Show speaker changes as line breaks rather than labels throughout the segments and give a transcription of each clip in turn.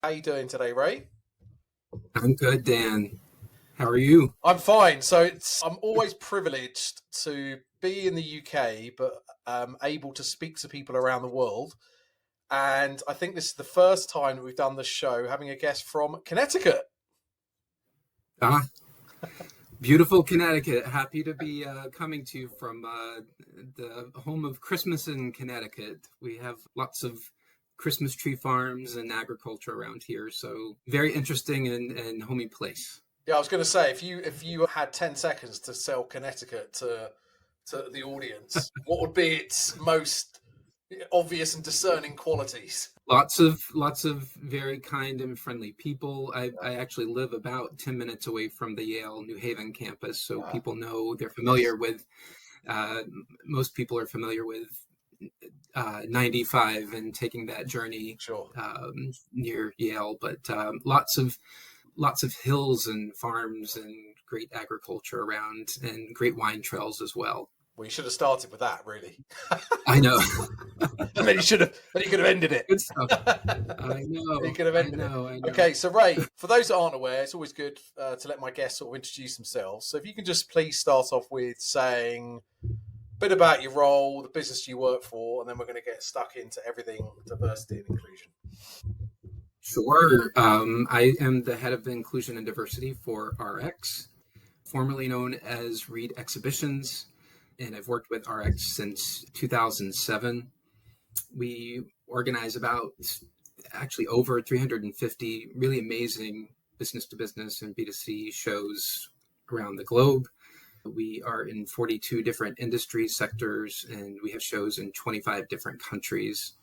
How you doing today, Ray?
I'm good, Dan. How are you?
I'm fine. So I'm always privileged to be in the UK, but able to speak to people around the world. And I think this is the first time that we've done the show having a guest from Connecticut.
Ah, beautiful Connecticut. Happy to be coming to you from the home of Christmas in Connecticut. We have lots of Christmas tree farms and agriculture around here, so very interesting and homey place.
Yeah, I was going to say if you had 10 seconds to sell Connecticut to the audience, what would be its most obvious and discerning qualities?
Lots of very kind and friendly people. I actually live about 10 minutes away from the Yale New Haven campus, so people know they're familiar with. Most people are familiar with 95 and taking that journey
Sure.
near Yale, but lots of hills and farms and great agriculture around and great wine trails as well.
Well, you should have started with that, really.
I know.
And then you could have ended it.
Good stuff. I know.
You could have ended
I know.
Okay, so Ray, for those that aren't aware, it's always good to let my guests sort of introduce themselves. So if you can just please start off with saying a bit about your role, the business you work for, and then we're going to get stuck into everything diversity and inclusion.
Sure. I am the head of inclusion and diversity for RX, formerly known as Read Exhibitions, and I've worked with RX since 2007. We organize about actually over 350 really amazing business-to-business and B2C shows around the globe. We are in 42 different industry sectors, and we have shows in 25 different countries.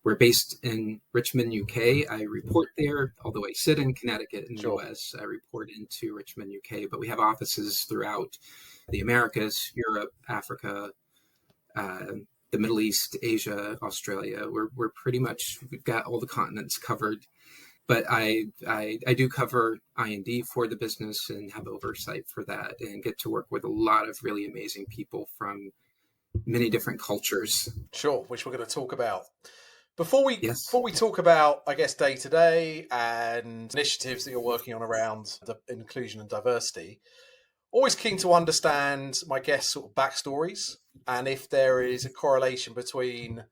We're based in Richmond, UK. I report there, although I sit in Connecticut in the US. I report into Richmond, UK, but we have offices throughout the Americas, Europe, Africa, the Middle East, Asia, Australia. We're pretty much, we've got all the continents covered. But I do cover I&D for the business and have oversight for that and get to work with a lot of really amazing people from many different cultures.
Sure, which we're going to talk about. Before we
Yes.
talk about, I guess, day-to-day and initiatives that you're working on around the inclusion and diversity, always keen to understand my guests' sort of backstories and if there is a correlation between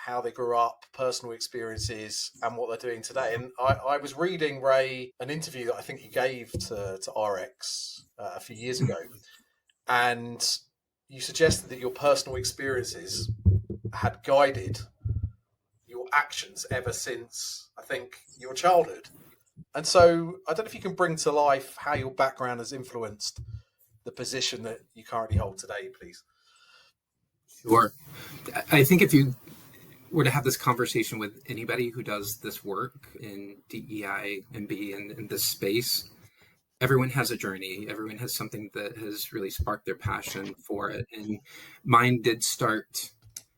how they grew up, personal experiences, and what they're doing today. And I was reading, Ray, an interview that I think you gave to RX a few years ago, and you suggested that your personal experiences had guided your actions ever since, I think, your childhood. And so I don't know if you can bring to life how your background has influenced the position that you currently hold today, please.
Sure. I think if you were to have this conversation with anybody who does this work in DEI and B in this space, everyone has a journey. Everyone has something that has really sparked their passion for it. And mine did start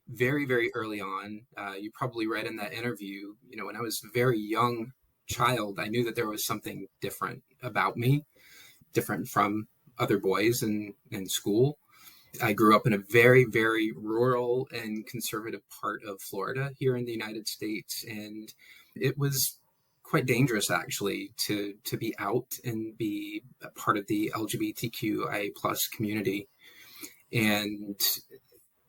very, very early on. You probably read in that interview, when I was a very young child, I knew that there was something different about me, different from other boys in school. I grew up in a very, very rural and conservative part of Florida here in the United States. And it was quite dangerous, actually, to be out and be a part of the LGBTQI plus community. And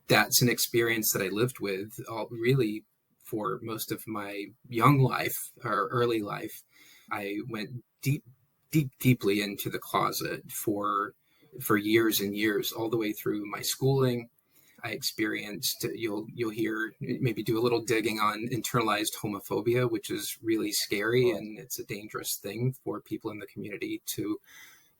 that's an experience that I lived with really for most of my young life or early life. I went deeply into the closet for years and years, all the way through my schooling. I experienced, you'll hear, maybe do a little digging on internalized homophobia, which is really scary, and it's a dangerous thing for people in the community to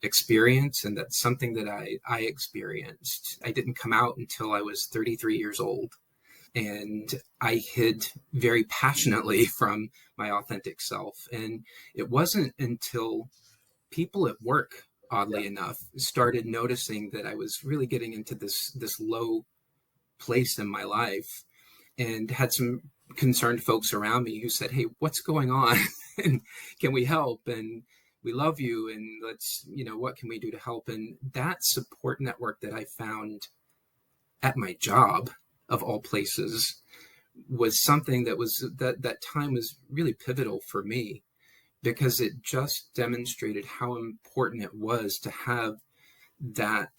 experience. And that's something that I experienced. I didn't come out until I was 33 years old. And I hid very passionately from my authentic self. And it wasn't until people at work, oddly enough, started noticing that I was really getting into this low place in my life, and had some concerned folks around me who said, "Hey, what's going on? And can we help? And we love you. And let's, what can we do to help?" And that support network that I found at my job, of all places, was something that time was really pivotal for me, because it just demonstrated how important it was to have that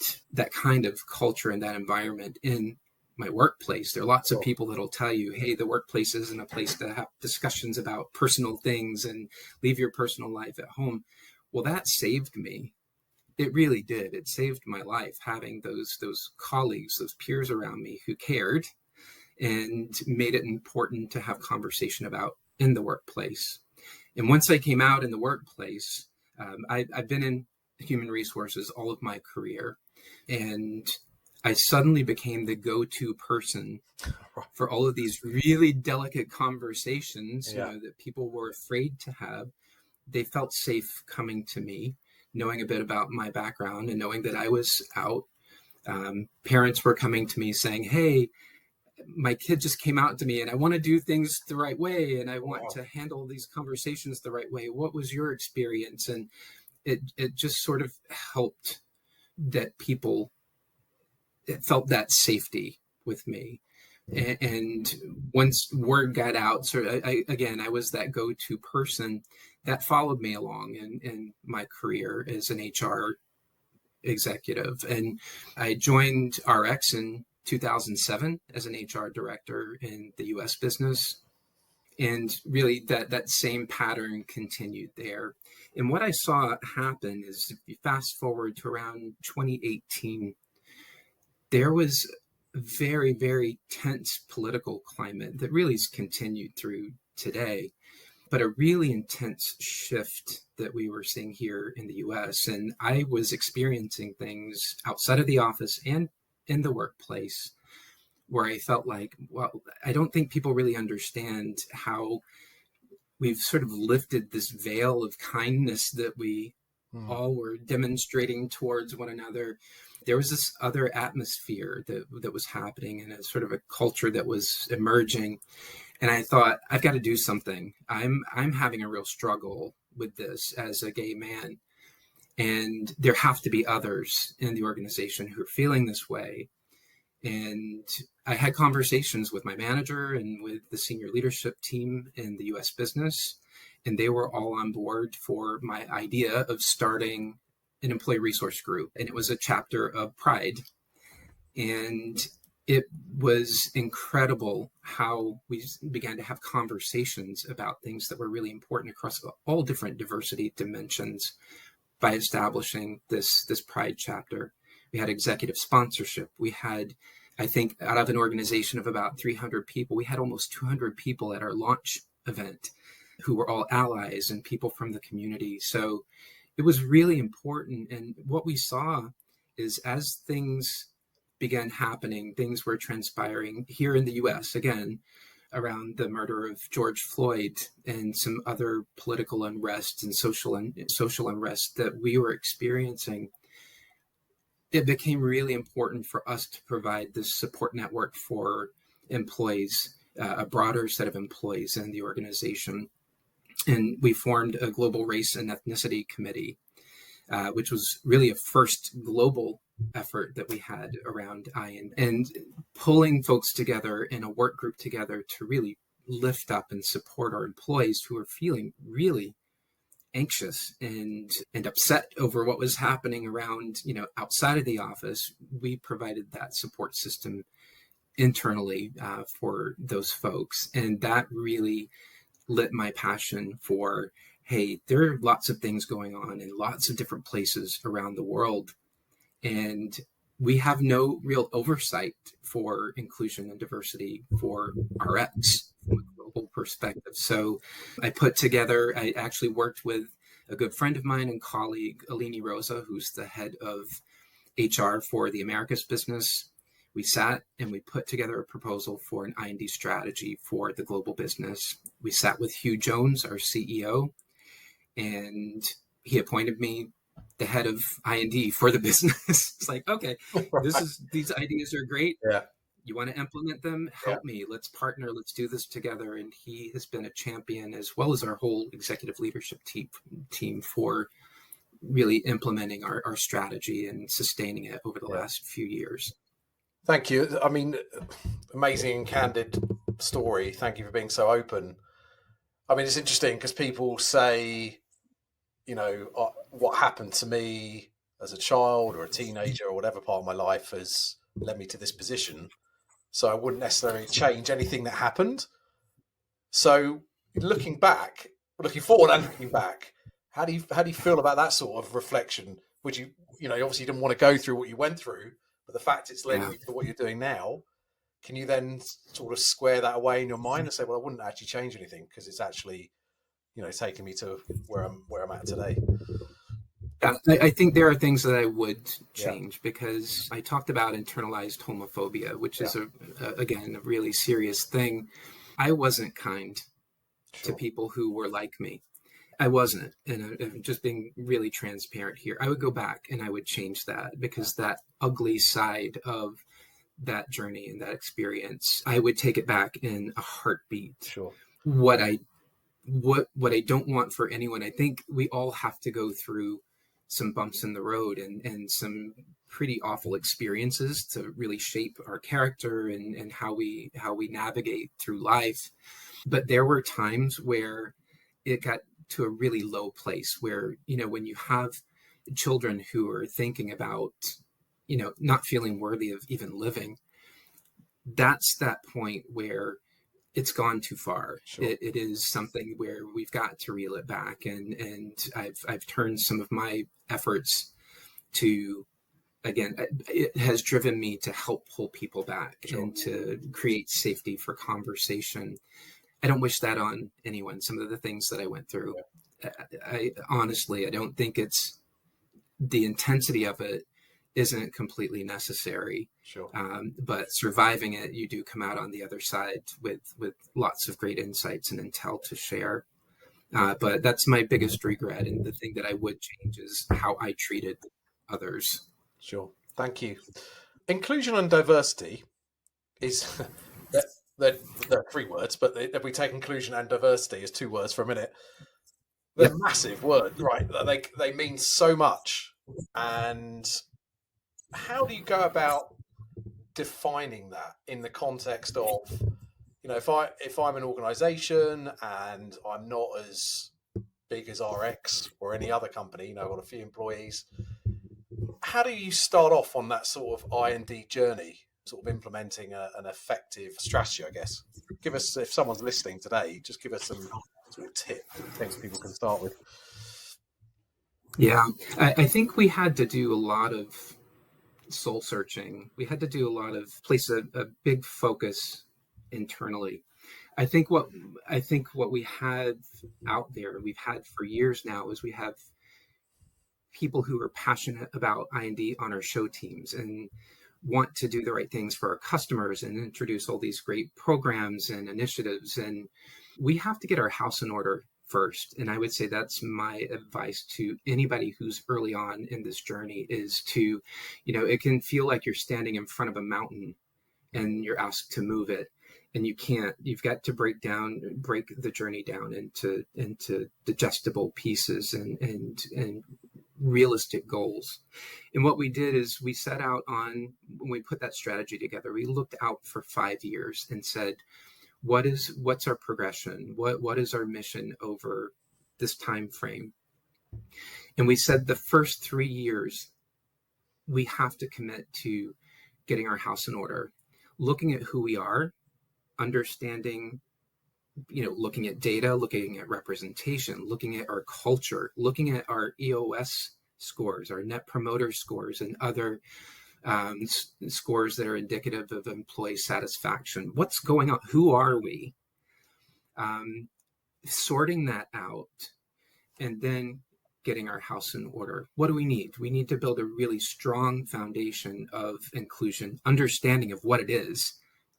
kind of culture and that environment in my workplace. There are lots of people that'll tell you, hey, the workplace isn't a place to have discussions about personal things and leave your personal life at home. Well, that saved me. It really did. It saved my life, having those colleagues, those peers around me who cared and made it important to have conversation about in the workplace. And once I came out in the workplace, I've been in human resources all of my career, and I suddenly became the go-to person for all of these really delicate conversations, that people were afraid to have. They felt safe coming to me, knowing a bit about my background and knowing that I was out. Parents were coming to me saying, hey, my kid just came out to me and I want to do things the right way, and I want to handle these conversations the right way. What was your experience? And it just sort of helped that people felt that safety with me. And once word got out, I was that go-to person that followed me along in my career as an HR executive. And I joined RX in 2007 as an HR director in the US business. And really that same pattern continued there. And what I saw happen is, if you fast forward to around 2018, there was a very, very tense political climate that really has continued through today, but a really intense shift that we were seeing here in the US. And I was experiencing things outside of the office and in the workplace where I felt like, well, I don't think people really understand how we've sort of lifted this veil of kindness that we all were demonstrating towards one another. There was this other atmosphere that was happening, and a sort of a culture that was emerging. And I thought, I've got to do something. I'm having a real struggle with this as a gay man. And there have to be others in the organization who are feeling this way. And I had conversations with my manager and with the senior leadership team in the US business, and they were all on board for my idea of starting an employee resource group. And it was a chapter of Pride. And it was incredible how we began to have conversations about things that were really important across all different diversity dimensions by establishing this Pride chapter. We had executive sponsorship. We had, I think, out of an organization of about 300 people, we had almost 200 people at our launch event who were all allies and people from the community. So it was really important. And what we saw is, as things began happening, things were transpiring here in the US, again, around the murder of George Floyd and some other political unrest and social unrest that we were experiencing. It became really important for us to provide this support network for employees, a broader set of employees in the organization. And we formed a global race and ethnicity committee, which was really a first global effort that we had around IN, and pulling folks together in a work group together to really lift up and support our employees who are feeling really anxious and upset over what was happening around, outside of the office. We provided that support system internally for those folks. And that really lit my passion for, hey, there are lots of things going on in lots of different places around the world. And we have no real oversight for inclusion and diversity for RX from a global perspective. So I actually worked with a good friend of mine and colleague, Alini Rosa, who's the head of HR for the Americas business. We sat and we put together a proposal for an I&D strategy for the global business. We sat with Hugh Jones, our CEO, and he appointed me the head of I&D for the business. It's like, okay, these ideas are great.
Yeah.
You want to implement them? Help me. Let's partner. Let's do this together. And he has been a champion, as well as our whole executive leadership team for really implementing our strategy and sustaining it over the last few years.
Thank you. I mean, amazing and candid story. Thank you for being so open. I mean, it's interesting because people say, what happened to me as a child or a teenager or whatever part of my life has led me to this position. So I wouldn't necessarily change anything that happened. So looking forward and looking back, how do you feel about that sort of reflection? Would you, obviously you didn't want to go through what you went through, but the fact it's led
Yeah.
you to what you're doing now, can you then sort of square that away in your mind and say, well, I wouldn't actually change anything because it's actually, taking me to where I'm at today?
Yeah, I think there are things that I would
Yeah.
change because I talked about internalized homophobia, which
Yeah.
is again, a really serious thing. I wasn't kind to
Sure.
people who were like me. I wasn't. And I'm just being really transparent here. I would go back and I would change that because that ugly side of that journey and that experience, I would take it back in a heartbeat.
Sure.
What I don't want for anyone, I think we all have to go through some bumps in the road and some pretty awful experiences to really shape our character and how we navigate through life. But there were times where it got to a really low place where, when you have children who are thinking about, not feeling worthy of even living, that's that point where it's gone too far.
Sure.
It is something where we've got to reel it back. And I've turned some of my efforts to, again, it has driven me to help pull people back. Sure. And to create safety for conversation. I don't wish that on anyone. Some of the things that I went through, I honestly, I don't think it's the intensity of it isn't completely necessary.
Sure.
But surviving it, you do come out on the other side with lots of great insights and intel to share. But that's my biggest regret. And the thing that I would change is how I treated others.
Sure. Thank you. Inclusion and diversity is they're 3 words, but if we take inclusion and diversity as 2 words for a minute, they're massive words, right? They mean so much. And how do you go about defining that in the context of, if I'm an organization and I'm not as big as RX or any other company, I've got a few employees, how do you start off on that sort of I&D journey, sort of implementing an effective strategy, I guess? Give us, if someone's listening today, just give us some sort of tip, things people can start with.
Yeah, I think we had to do a lot of soul searching. We had to do a lot of place a big focus internally. I think what we have out there, we've had for years now, is we have people who are passionate about I&D on our show teams and want to do the right things for our customers and introduce all these great programs and initiatives. And we have to get our house in order first. And I would say that's my advice to anybody who's early on in this journey is to, it can feel like you're standing in front of a mountain and you're asked to move it. And you can't. You've got to break the journey down into digestible pieces and realistic goals. And what we did is we set out on, when we put that strategy together, we looked out for 5 years and said, what's our progression? What is our mission over this time frame? And we said the first 3 years, we have to commit to getting our house in order, looking at who we are, understanding, looking at data, looking at representation, looking at our culture, looking at our EOS scores, our net promoter scores, and other scores that are indicative of employee satisfaction. What's going on? Who are we? Sorting that out, and then getting our house in order. What do we need? We need to build a really strong foundation of inclusion, understanding of what it is.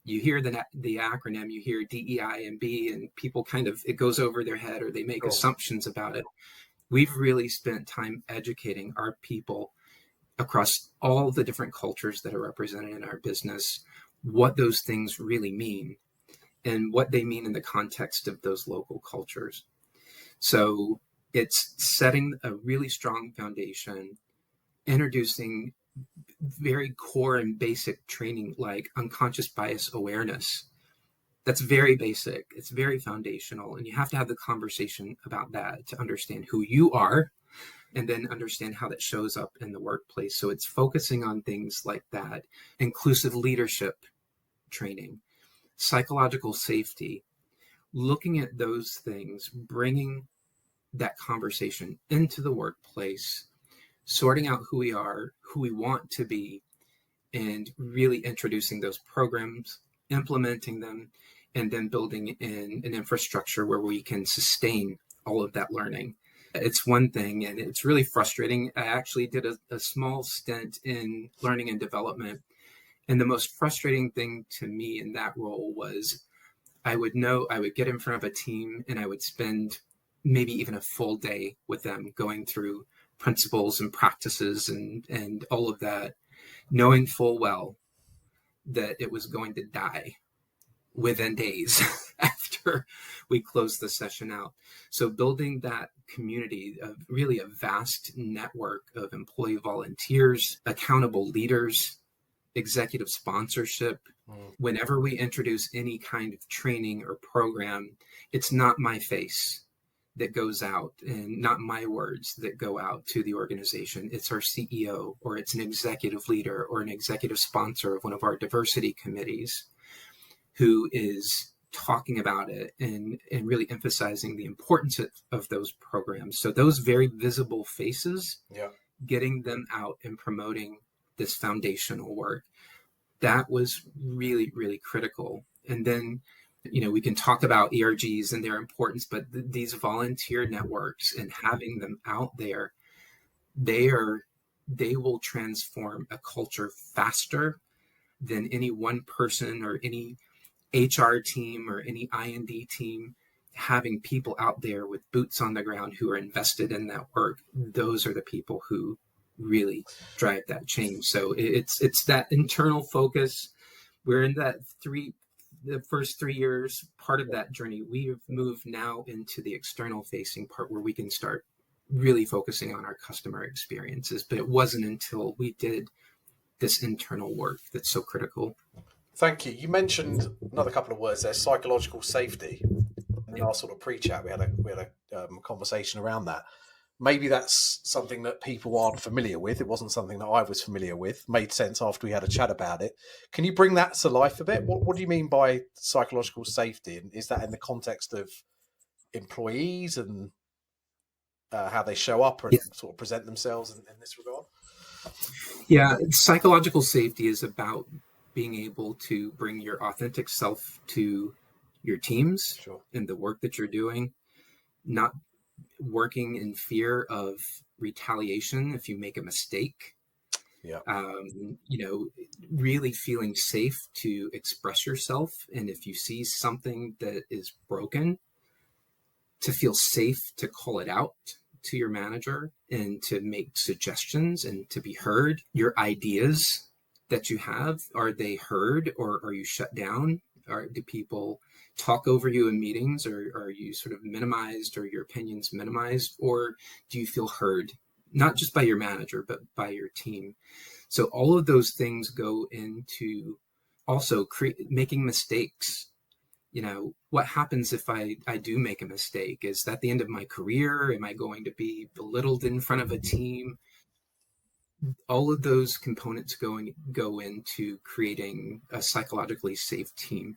You hear the acronym, you hear DEI and B, and people it goes over their head or they make assumptions about it. We've really spent time educating our people across all the different cultures that are represented in our business, what those things really mean and what they mean in the context of those local cultures. So it's setting a really strong foundation, introducing very core and basic training like unconscious bias awareness. That's very basic. It's very foundational. And you have to have the conversation about that to understand who you are and then understand how that shows up in the workplace. So it's focusing on things like that, inclusive leadership training, psychological safety, looking at those things, bringing that conversation into the workplace, sorting out who we are, who we want to be, and really introducing those programs, implementing them, and then building in an infrastructure where we can sustain all of that learning. It's one thing, and it's really frustrating. I actually did a small stint in learning and development, and the most frustrating thing to me in that role was I would get in front of a team and I would spend maybe even a full day with them going through principles and practices and all of that, knowing full well that it was going to die within days after we closed the session out. So building that community of really a vast network of employee volunteers, accountable leaders, executive sponsorship. Whenever we introduce any kind of training or program, it's not my face that goes out and not my words that go out to the organization. It's our CEO, or it's an executive leader or an executive sponsor of one of our diversity committees who is talking about it and really emphasizing the importance of those programs. So those very visible faces, getting them out and promoting this foundational work, that was really, really critical. And then, we can talk about ERGs and their importance, but these volunteer networks and having them out there, they will transform a culture faster than any one person or any HR team or any I&D team. Having people out there with boots on the ground who are invested in that work, those are the people who really drive that change. So it's that internal focus. We're in the first 3 years, part of that journey. We have moved now into the external facing part where we can start really focusing on our customer experiences. But it wasn't until we did this internal work that's so critical.
Thank you. You mentioned another couple of words there, psychological safety. In our sort of pre-chat, we had a conversation around that. Maybe that's something that people aren't familiar with. It wasn't something that I was familiar with. Made sense after we had a chat about it. Can you bring that to life a bit? What do you mean by psychological safety? And is that in the context of employees and how they show up and sort of present themselves in this regard?
Yeah, psychological safety is about being able to bring your authentic self to your teams and the work that you're doing, not working in fear of retaliation if you make a mistake. Really feeling safe to express yourself. And if you see something that is broken, to feel safe to call it out to your manager and to make suggestions and to be heard. Your ideas that you have, are they heard or are you shut down? Do people talk over you in meetings, or are you sort of minimized or your opinions minimized? Or do you feel heard, not just by your manager, but by your team? So all of those things go into also making mistakes. What happens if I do make a mistake? Is that the end of my career? Am I going to be belittled in front of a team? All of those components go into creating a psychologically safe team.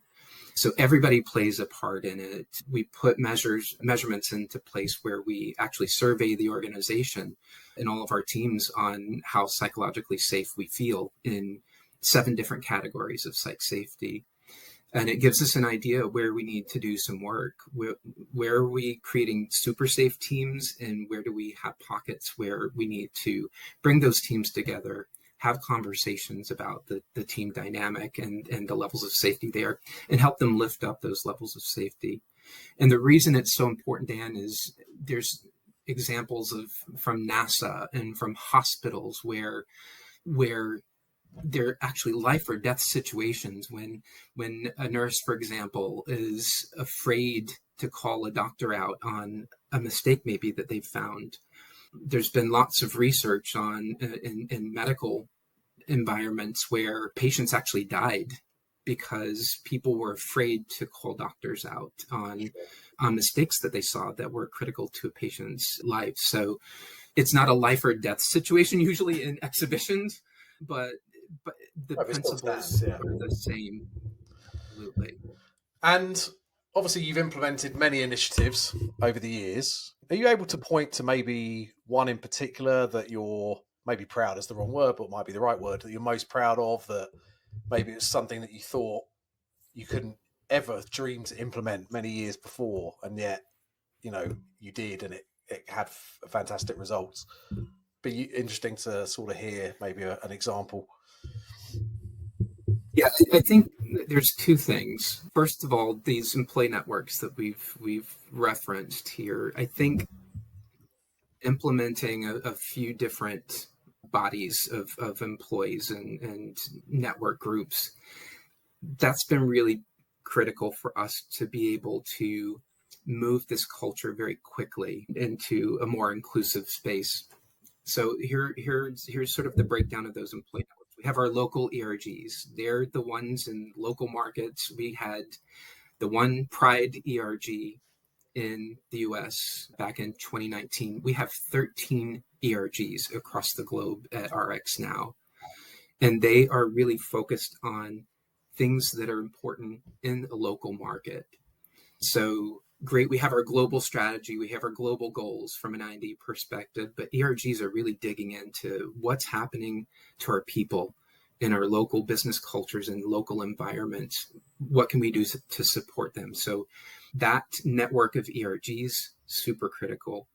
So everybody plays a part in it. We put measurements into place where we actually survey the organization and all of our teams on how psychologically safe we feel in 7 different categories of psych safety. And it gives us an idea of where we need to do some work. Where are we creating super safe teams, and where do we have pockets where we need to bring those teams together, have conversations about the team dynamic and the levels of safety there, and help them lift up those levels of safety. And the reason it's so important, Dan, is there's examples from NASA and from hospitals where they're actually life or death situations when a nurse, for example, is afraid to call a doctor out on a mistake maybe that they've found. There's been lots of research on in medical environments where patients actually died because people were afraid to call doctors out on mistakes that they saw that were critical to a patient's life. So it's not a life or death situation usually in exhibitions, but the principles are the same. Absolutely.
And obviously, you've implemented many initiatives over the years. Are you able to point to maybe one in particular that you're maybe proud is the wrong word, but might be the right word, that you're most proud of, that maybe it's something that you thought you couldn't ever dream to implement many years before, and yet, you did, and it had fantastic results? Be interesting to sort of hear maybe an example.
Yeah, I think there's two things. First of all, these employee networks that we've referenced here, I think implementing a few different bodies of employees and network groups, that's been really critical for us to be able to move this culture very quickly into a more inclusive space. So here's sort of the breakdown of those employee networks. We have our local ERGs. They're the ones in local markets. We had the one Pride ERG in the US back in 2019. We have 13 ERGs across the globe at RX now. And they are really focused on things that are important in a local market. So great, we have our global strategy, we have our global goals from an I&D perspective, but ERGs are really digging into what's happening to our people in our local business cultures and local environments. What can we do to support them? So that network of ERGs, super critical.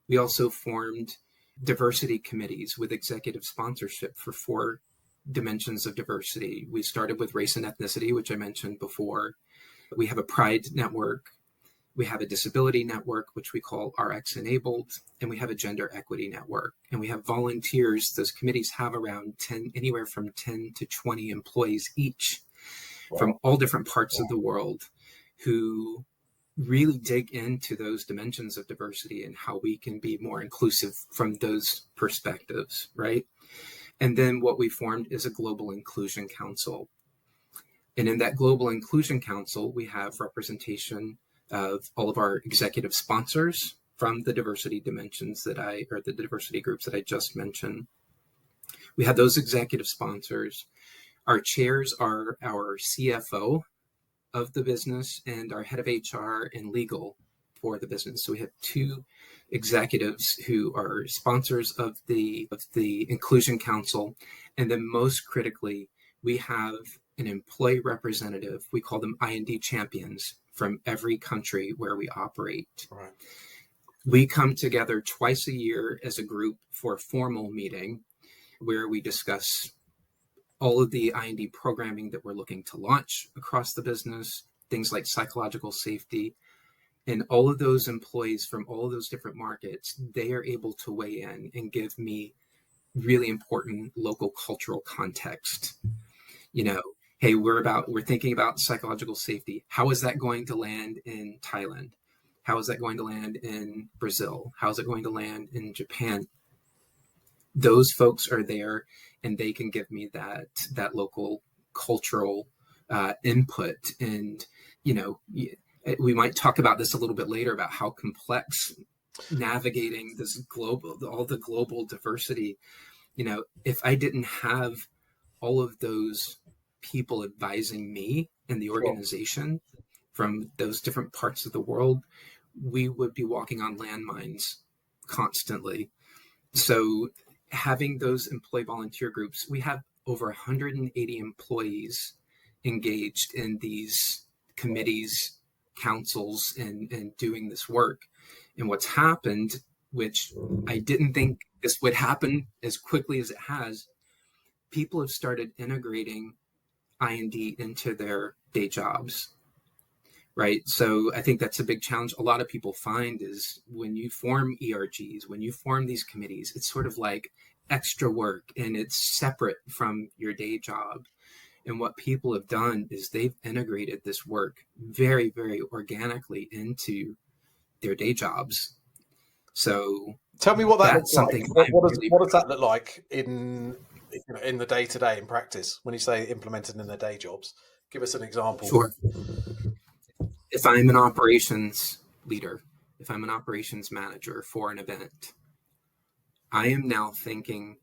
We also formed diversity committees with executive sponsorship for 4 dimensions of diversity. We started with race and ethnicity, which I mentioned before. We have a pride network. We have a disability network, which we call RX Enabled, and we have a gender equity network. And we have volunteers. Those committees have around anywhere from 10 to 20 employees each from all different parts of the world who really dig into those dimensions of diversity and how we can be more inclusive from those perspectives, right? And then what we formed is a Global Inclusion Council. And in that Global Inclusion Council, we have representation of all of our executive sponsors from the diversity dimensions or the diversity groups that I just mentioned. We have those executive sponsors. Our chairs are our CFO of the business and our head of HR and legal for the business. So we have 2 executives who are sponsors of the Inclusion Council. And then most critically, we have an employee representative. We call them I&D champions from every country where we operate.
Right.
We come together twice a year as a group for a formal meeting where we discuss all of the I&D programming that we're looking to launch across the business, things like psychological safety. And all of those employees from all of those different markets, they are able to weigh in and give me really important local cultural context. Hey, we're thinking about psychological safety. How is that going to land in Thailand? How is that going to land in Brazil? How is it going to land in Japan? Those folks are there, and they can give me that local cultural input. And we might talk about this a little bit later about how complex navigating this all the global diversity. If I didn't have all of those people advising me and the organization from those different parts of the world, we would be walking on landmines constantly. So having those employee volunteer groups, we have over 180 employees engaged in these committees, councils, and doing this work. And what's happened, which I didn't think this would happen as quickly as it has, people have started integrating I&D into their day jobs, right? So I think that's a big challenge a lot of people find is when you form ERGs, when you form these committees, it's sort of like extra work and it's separate from your day job. And what people have done is they've integrated this work very, very organically into their day jobs. So
tell me what that looks like. What does that look like in the day-to-day in practice when you say implemented in their day jobs? Give us an example.
Sure. If I'm an operations leader, if I'm an operations manager for an event, I am now thinking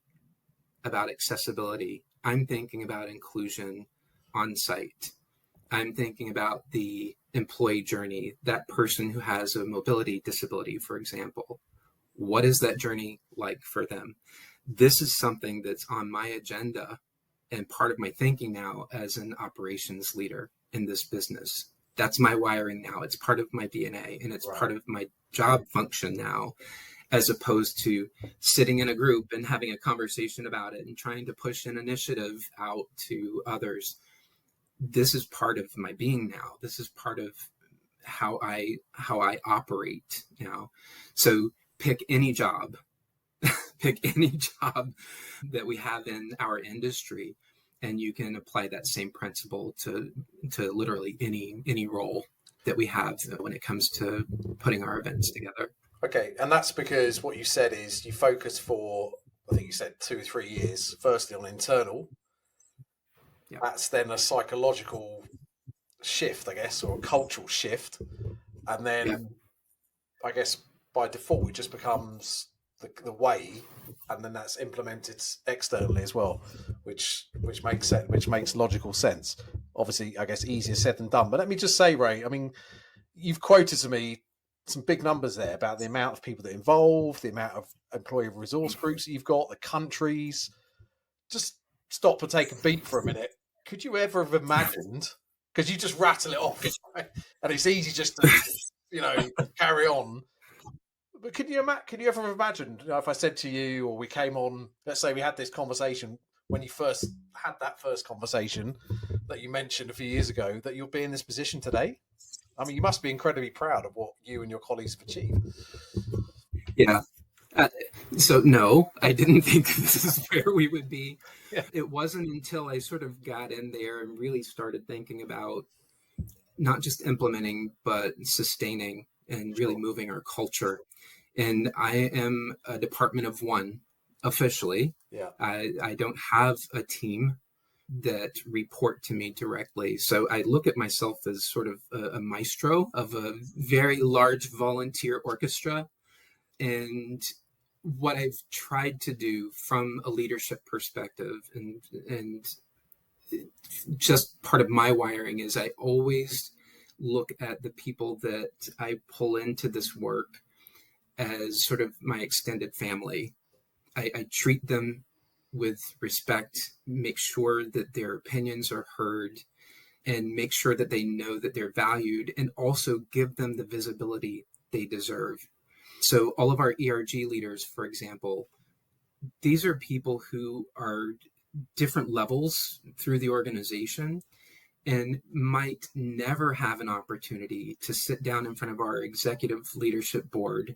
about accessibility. I'm thinking about inclusion on site. I'm thinking about the employee journey, that person who has a mobility disability, for example. What is that journey like for them? This is something that's on my agenda and part of my thinking now as an operations leader in this business. That's my wiring now. It's part of my DNA, and it's part of my job function now, as opposed to sitting in a group and having a conversation about it and trying to push an initiative out to others. This is part of my being now. This is part of how I operate now. So pick any job, that we have in our industry, and you can apply that same principle to literally any role that we have when it comes to putting our events together.
Okay, and that's because what you said is you focus for, I think you said 2-3 years, firstly on internal.
Yeah.
That's then a psychological shift, I guess, or a cultural shift. And then I guess by default it just becomes the way, and then that's implemented externally as well, which makes sense, which makes logical sense. Obviously, I guess easier said than done. But let me just say, Ray, I mean, you've quoted to me some big numbers there about the amount of people that are involved, the amount of employee resource groups that you've got, the countries. Just stop and take a beat for a minute. Could you ever have imagined? Because you just rattle it off, right? And it's easy just to, carry on. But could you ever have imagined, if I said to you, or we came on, let's say we had this conversation when you first had that first conversation that you mentioned a few years ago, that you'll be in this position today? I mean, you must be incredibly proud of what you and your colleagues have achieved.
Yeah. So no, I didn't think this is where we would be.
Yeah.
It wasn't until I sort of got in there and really started thinking about not just implementing, but sustaining and really moving our culture. And I am a department of one officially.
Yeah.
I don't have a team that report to me directly. So I look at myself as sort of a maestro of a very large volunteer orchestra. And what I've tried to do from a leadership perspective and just part of my wiring is I always look at the people that I pull into this work as sort of my extended family. I treat them with respect, make sure that their opinions are heard, and make sure that they know that they're valued, and also give them the visibility they deserve. So all of our ERG leaders, for example, these are people who are different levels through the organization and might never have an opportunity to sit down in front of our executive leadership board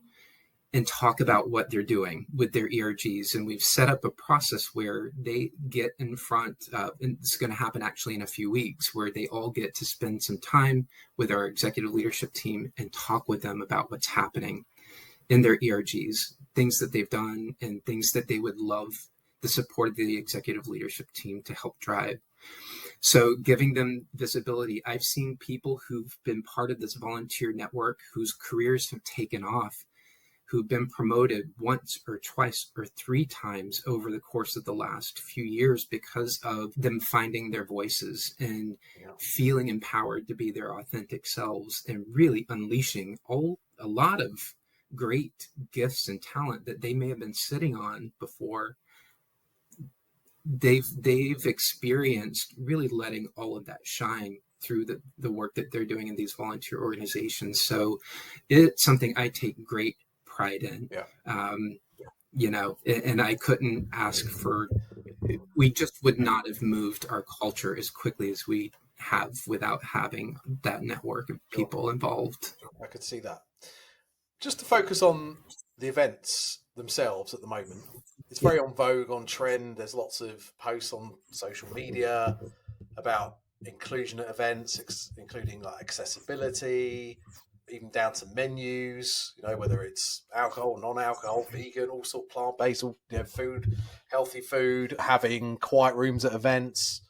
and talk about what they're doing with their ERGs. And we've set up a process where they get in front of, and it's going to happen actually in a few weeks, where they all get to spend some time with our executive leadership team and talk with them about what's happening in their ERGs, things that they've done and things that they would love the support of the executive leadership team to help drive. So giving them visibility. I've seen people who've been part of this volunteer network whose careers have taken off, who've been promoted once or twice or 3 times over the course of the last few years because of them finding their voices and feeling empowered to be their authentic selves and really unleashing a lot of great gifts and talent that they may have been sitting on before. They've experienced really letting all of that shine through the work that they're doing in these volunteer organizations. So it's something I take great pride in. And I couldn't ask for, we just would not have moved our culture as quickly as we have without having that network of people involved.
I could see that. Just to focus on the events themselves at the moment, it's very on vogue, on trend. There's lots of posts on social media about inclusion at events, including like accessibility, even down to menus, whether it's alcohol, non-alcohol, vegan, all sort of plant-based, food, healthy food, having quiet rooms at events,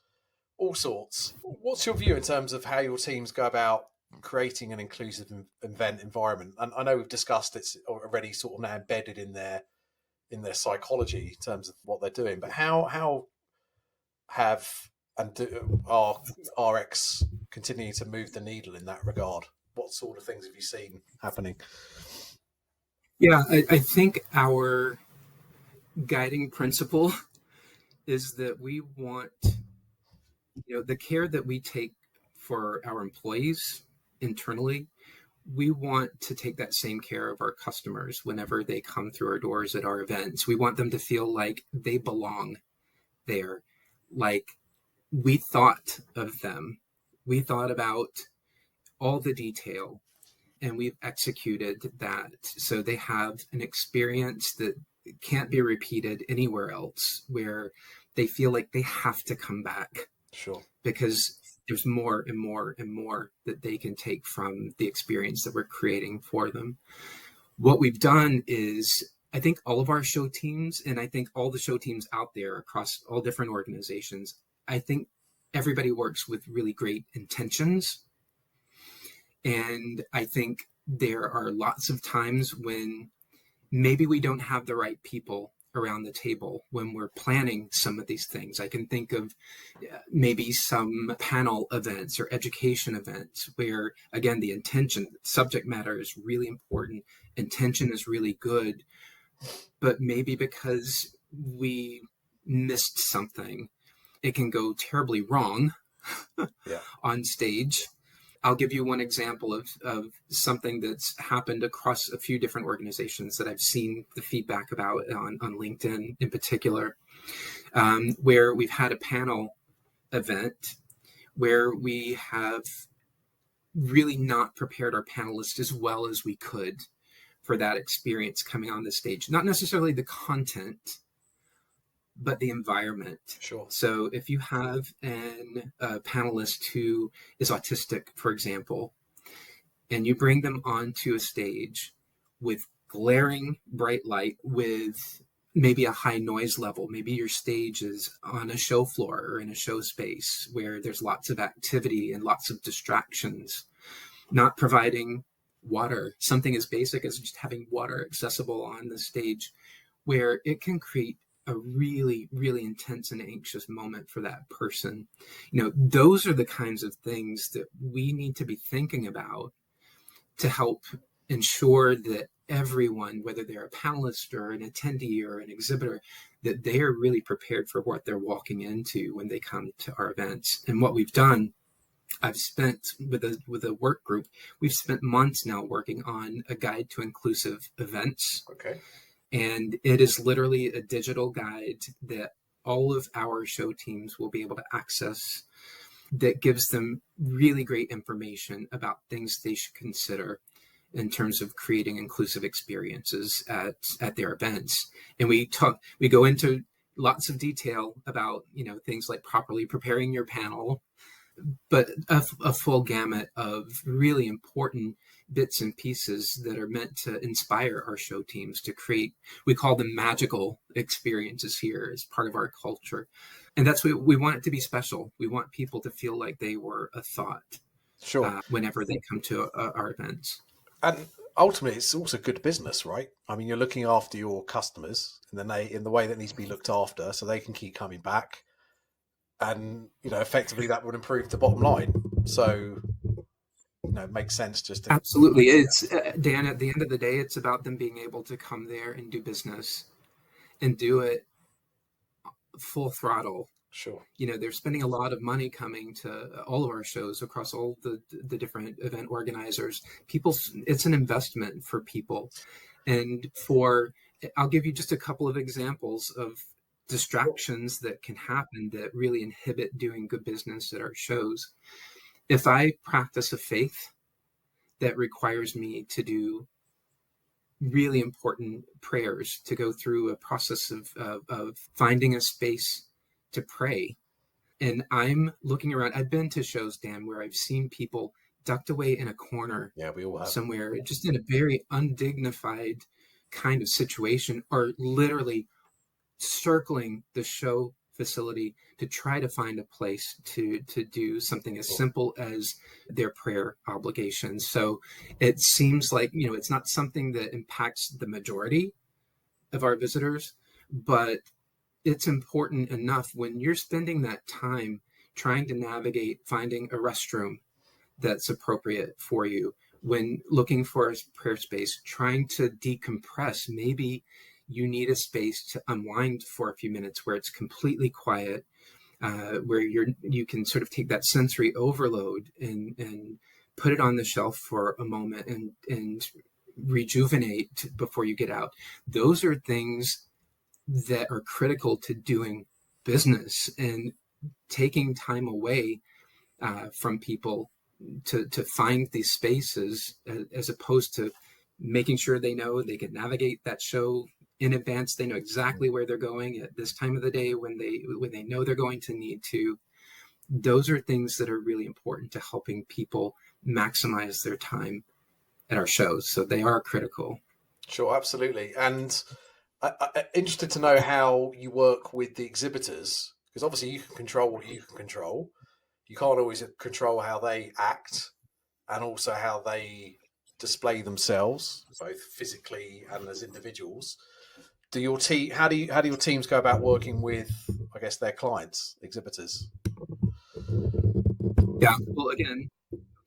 all sorts. What's your view in terms of how your teams go about creating an inclusive event environment? And I know we've discussed it's already sort of now embedded in their psychology in terms of what they're doing, but how have and are RX continuing to move the needle in that regard? What sort of things have you seen happening?
Yeah, I think our guiding principle is that we want, the care that we take for our employees internally, we want to take that same care of our customers whenever they come through our doors at our events. We want them to feel like they belong there, like we thought of them. We thought about all the detail and we've executed that so they have an experience that can't be repeated anywhere else, where they feel like they have to come back.
Sure.
Because there's more and more and more that they can take from the experience that we're creating for them. What we've done is, I think all of our show teams, and I think all the show teams out there across all different organizations, I think everybody works with really great intentions. And I think there are lots of times when maybe we don't have the right people around the table when we're planning some of these things. I can think of maybe some panel events or education events where, again, the intention, subject matter is really important. Intention is really good, but maybe because we missed something, it can go terribly wrong on stage. I'll give you one example of something that's happened across a few different organizations that I've seen the feedback about on LinkedIn in particular, where we've had a panel event where we have really not prepared our panelists as well as we could for that experience coming on the stage. Not necessarily the content, but the environment.
Sure.
So if you have a panelist who is autistic, for example, and you bring them onto a stage with glaring bright light, with maybe a high noise level, maybe your stage is on a show floor or in a show space where there's lots of activity and lots of distractions, not providing water, something as basic as just having water accessible on the stage, where it can create a really, really intense and anxious moment for that person. Those are the kinds of things that we need to be thinking about to help ensure that everyone, whether they're a panelist or an attendee or an exhibitor, that they are really prepared for what they're walking into when they come to our events. And what we've done, I've spent with a work group, we've spent months now working on a guide to inclusive events.
Okay.
And it is literally a digital guide that all of our show teams will be able to access, that gives them really great information about things they should consider in terms of creating inclusive experiences at their events. And we go into lots of detail about, things like properly preparing your panel, but a full gamut of really important bits and pieces that are meant to inspire our show teams to create, we call them magical experiences here as part of our culture. And that's what we want it to be special. We want people to feel like they were a thought.
Sure.
Whenever they come to our events.
And ultimately, it's also good business, right? I mean, you're looking after your customers in the way that needs to be looked after, so they can keep coming back, and effectively that would improve the bottom line. So, it makes sense just to
Absolutely. It's Dan. At the end of the day, it's about them being able to come there and do business, and do it full throttle.
Sure.
They're spending a lot of money coming to all of our shows across all the different event organizers. It's an investment for people. And I'll give you just a couple of examples of distractions that can happen that really inhibit doing good business at our shows. If I practice a faith that requires me to do really important prayers, to go through a process of finding a space to pray. And I'm looking around. I've been to shows, Dan, where I've seen people ducked away in a corner
we all have.
Somewhere, just in a very undignified kind of situation, or literally circling the show facility to try to find a place to do something as simple as their prayer obligations. So it seems like, it's not something that impacts the majority of our visitors, but it's important enough when you're spending that time trying to navigate finding a restroom that's appropriate for you, when looking for a prayer space, trying to decompress. Maybe you need a space to unwind for a few minutes where it's completely quiet, where you can sort of take that sensory overload and put it on the shelf for a moment and rejuvenate before you get out. Those are things that are critical to doing business, and taking time away from people to find these spaces, as opposed to making sure they know they can navigate that show in advance. They know exactly where they're going at this time of the day when they know they're going to need to. Those are things that are really important to helping people maximize their time at our shows. So they are critical.
Sure, absolutely. And I'm interested to know how you work with the exhibitors, because obviously you can control what you can control. You can't always control how they act and also how they display themselves, both physically and as individuals. How do your teams go about working with, I guess, their clients, exhibitors?
Yeah. Well, again,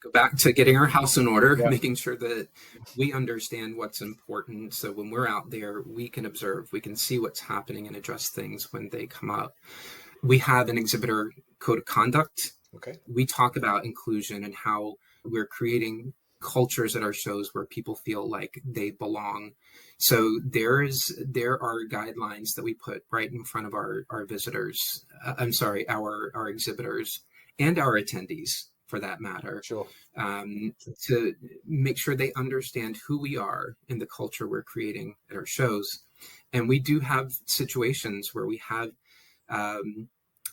go back to getting our house in order,
Yeah.
making sure that we understand what's important. So when we're out there, we can observe, we can see what's happening and address things when they come up. We have an exhibitor code of conduct.
Okay.
We talk about inclusion and how we're creating cultures at our shows where people feel like they belong. So there are guidelines that we put right in front of our visitors. Our exhibitors and our attendees, for that matter.
Sure.
To make sure they understand who we are and the culture we're creating at our shows. And we do have situations where we have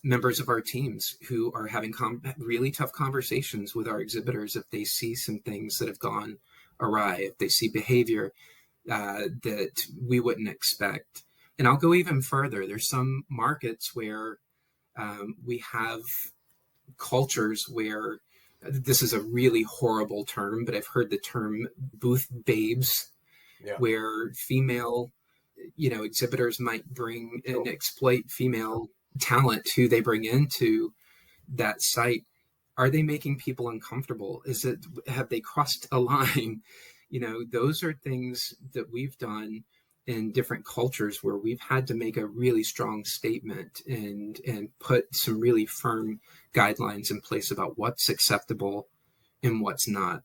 members of our teams who are having really tough conversations with our exhibitors if they see some things that have gone awry, if they see behavior that we wouldn't expect. And I'll go even further. There's some markets where we have cultures where, this is a really horrible term, but I've heard the term booth babes, where female, exhibitors might bring and exploit female talent who they bring into that site. Are they making people uncomfortable? Have they crossed a line? Those are things that we've done in different cultures where we've had to make a really strong statement and put some really firm guidelines in place about what's acceptable and what's not.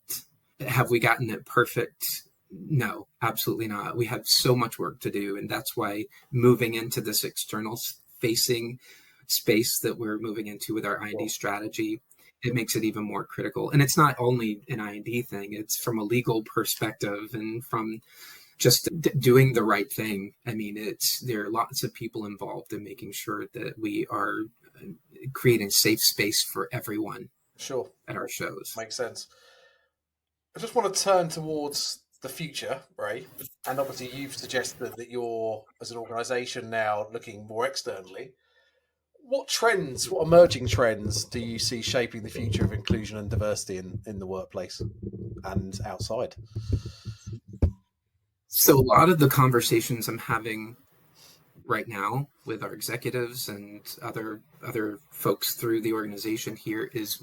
Have we gotten it perfect? No, absolutely not. We have so much work to do. And that's why moving into this external facing space that we're moving into with our I&D strategy, it makes it even more critical. And it's not only an I&D thing, it's from a legal perspective and from just doing the right thing. I mean, there are lots of people involved in making sure that we are creating safe space for everyone.
Sure.
At our shows.
Makes sense. I just want to turn towards the future, Ray. And obviously you've suggested that you're, as an organisation now, looking more externally. What emerging trends do you see shaping the future of inclusion and diversity in the workplace and outside?
So a lot of the conversations I'm having right now with our executives and other folks through the organization here is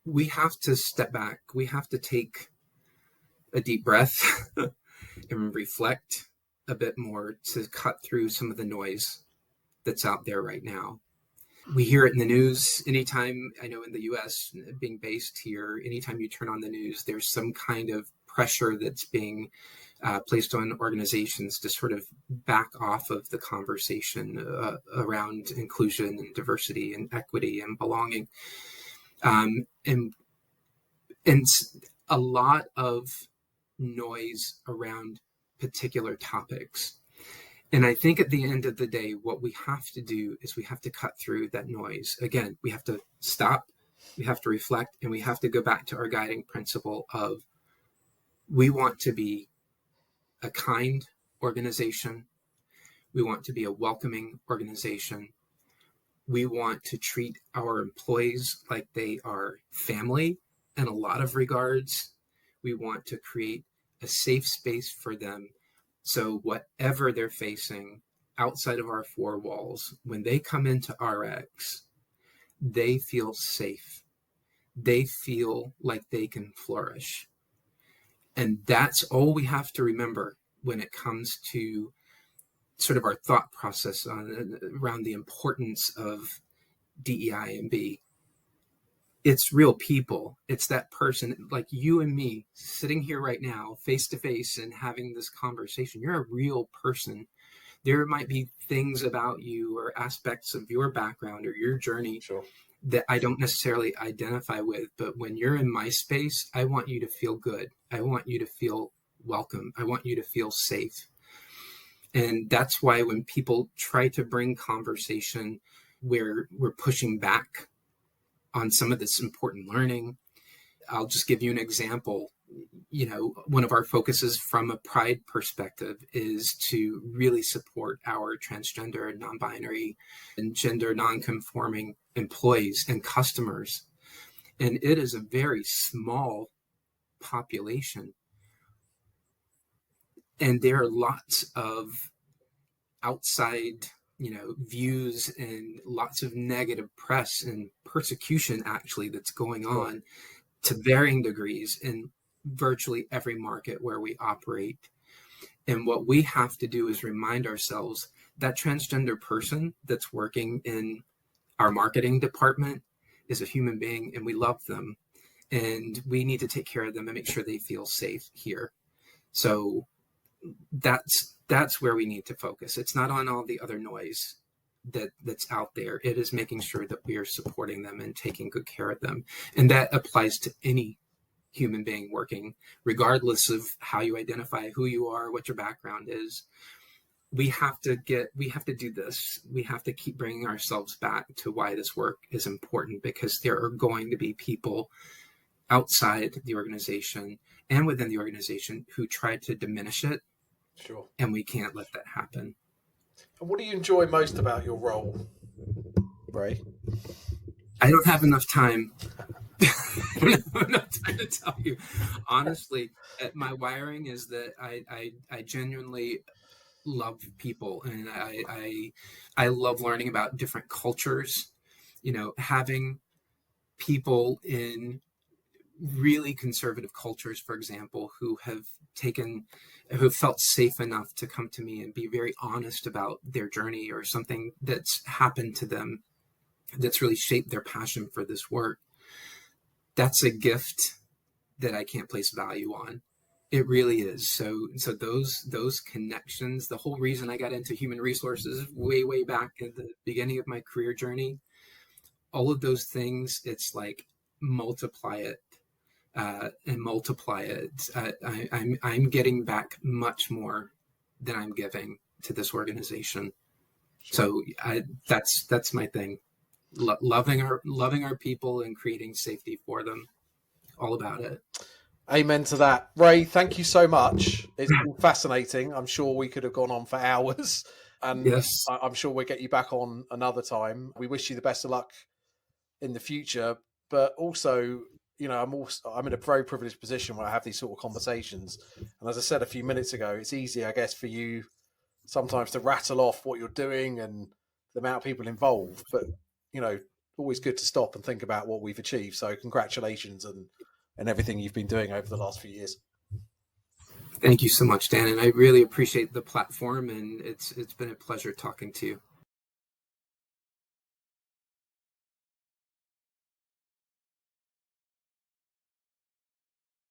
we have to step back. We have to take a deep breath and reflect a bit more to cut through some of the noise that's out there right now. We hear it in the news anytime. I know in the US, being based here, anytime you turn on the news, there's some kind of pressure that's being placed on organizations to sort of back off of the conversation around inclusion and diversity and equity and belonging. And a lot of noise around particular topics. And I think at the end of the day, what we have to do is we have to cut through that noise. Again, we have to stop, we have to reflect, and we have to go back to our guiding principle of we want to be a kind organization. We want to be a welcoming organization. We want to treat our employees like they are family in a lot of regards. We want to create a safe space for them. So whatever they're facing outside of our four walls, when they come into RX, they feel safe. They feel like they can flourish. And that's all we have to remember when it comes to sort of our thought process around the importance of DEI and B. It's real people. It's that person like you and me sitting here right now, face to face, and having this conversation. You're a real person. There might be things about you or aspects of your background or your journey
Sure.
that I don't necessarily identify with. But when you're in my space, I want you to feel good. I want you to feel welcome. I want you to feel safe. And that's why when people try to bring conversation where we're pushing back on some of this important learning, I'll just give you an example. One of our focuses from a pride perspective is to really support our transgender, non-binary, and gender non-conforming employees and customers. And it is a very small population. And there are lots of outside, views and lots of negative press and persecution actually that's going on to varying degrees in virtually every market where we operate. And what we have to do is remind ourselves that transgender person that's working in our marketing department is a human being, and we love them, and we need to take care of them and make sure they feel safe here. So that's where we need to focus. It's not on all the other noise that's out there. It is making sure that we are supporting them and taking good care of them. And that applies to any human being working, regardless of how you identify, who you are, what your background is. We have to do this. We have to keep bringing ourselves back to why this work is important, because there are going to be people outside the organization and within the organization who try to diminish it.
Sure.
And we can't let that happen.
And what do you enjoy most about your role, Ray?
I don't have enough time. I don't have enough time to tell you. Honestly, my wiring is that I genuinely love people, and I love learning about different cultures. Having people in really conservative cultures, for example, who have felt safe enough to come to me and be very honest about their journey or something that's happened to them that's really shaped their passion for this work. That's a gift that I can't place value on. It really is. So those connections, the whole reason I got into human resources way back at the beginning of my career journey, all of those things, it's like multiply it. And multiply it. I'm getting back much more than I'm giving to this organization. Sure. So that's my thing. Loving our people and creating safety for them. All about it.
Amen to that. Ray, thank you so much. It's been fascinating. I'm sure we could have ggone on for hours, and
yes,
I'm sure we'll get you back on another time. We wish you the best of luck in the future, but also, I'm in a very privileged position where I have these sort of conversations. And as I said a few minutes ago, it's easy, I guess, for you sometimes to rattle off what you're doing and the amount of people involved. But, always good to stop and think about what we've achieved. So congratulations and everything you've been doing over the last few years.
Thank you so much, Dan. And I really appreciate the platform, and it's been a pleasure talking to you.